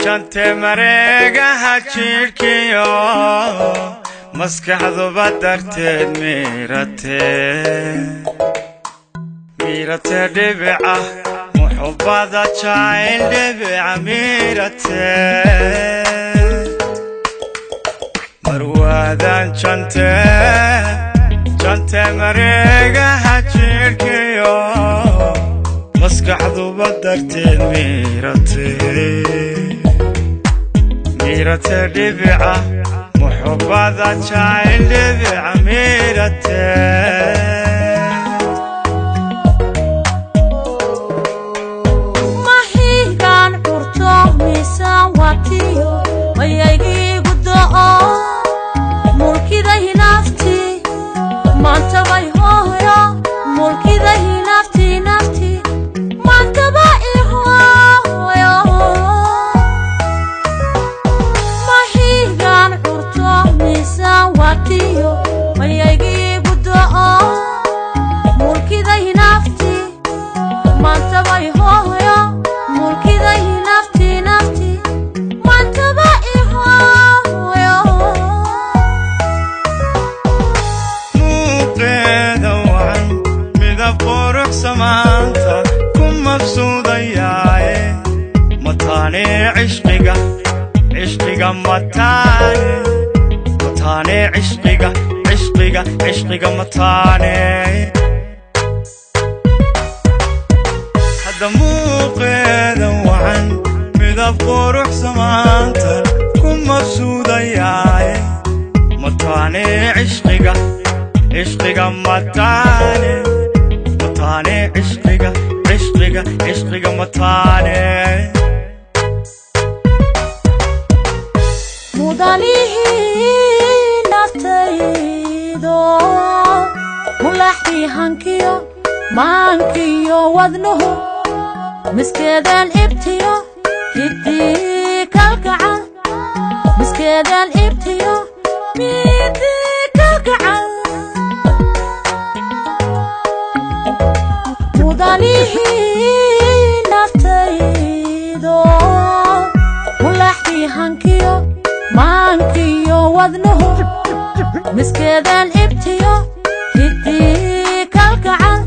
jante marega hachirkiyo maskaxdu badarteed mirate dhibica muxubbada jacayl dhibica mirate marwaadan jante marega hachirkiyo maskaxdu badarteed mirate dhibica muxubbada jacayl dhibica mirate mahigaan curto miisaan watiyo mayaygiigu do'o mulkiday nafti maanta bay hooyo mulkiday nafti maanta bay hooyo mahigaan curto miisaan watiyo mayaygiigu do'o mulkiday nafti maanta bay hooyo mulkiday nafti maanta bay hooyo muuqeeda waan midab qurux samaanta ku mabsuudayaaye mataane cishqiga mataane cishqiga mataane hadda muuqeeda waan midab qurux samaanta ku mabsuudayaaye mataane cishqiga mataane cishqiga mataane mudalihi naftaydo mulaxii hankiyo maankiyo wadnuhu miskeedaan ibtiyo hidii kalgacal miskeedaan ibtiyo midii kalgacal mudalihi naftaydo mulaxii hankiyo maankiyo wadnuhu miskeedaan ibtiyo hidii kalgacal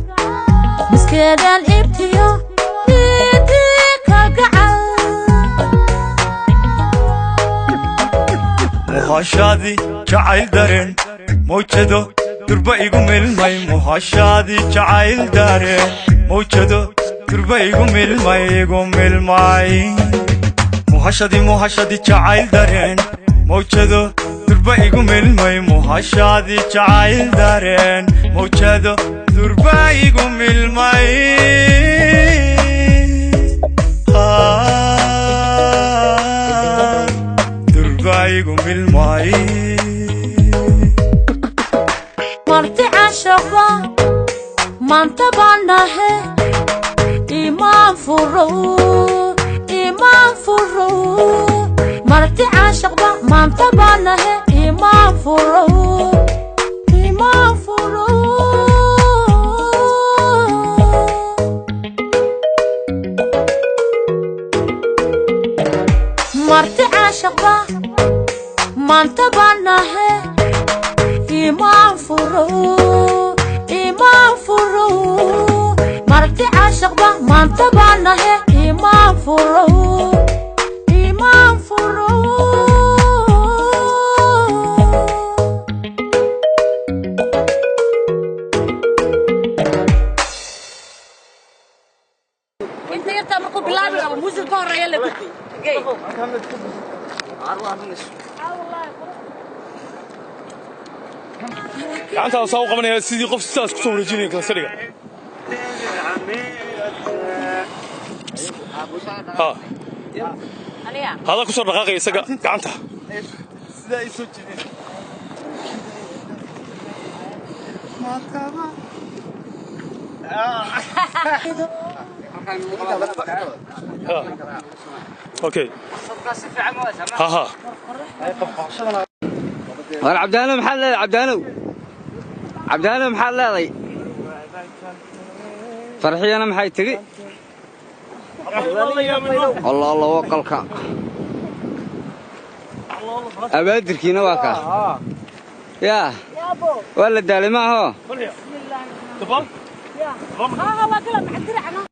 miskeedaan ibtiyo hidii kalgacal muhashadi jacayl dareen mawjado durba igu milmay muhashadi jacayl dareen mawjado durba igu milmay muhashadi jacayl dareen mawjado durba igu milmay muhashadi jacayl dareen mawjado durba igu milmay durba igu milmay marti cashaqo maanta baanahe imaan furo marti cashaqba maanta baanahe imaan furo marti cashaqba maanta baanahe imaan furo marti cashaqba maanta baanahe imaan furo انت يرتا مركو بلابي ابو موسى كهر يلا بدي جاي gacanta soo qabanaya sidii qof sidaas ku soo wareejinay kala sariga هذا كسر دقائق يسقى قعنته سيدا يسو جديد ما تابع اوكي ها وانا عبدانو محل عبدانو محل فرحي انا محي تري الله الله وقلك أبادركينا واكا يا ولا الدالي ما هو تبال ها ها واكلها معدري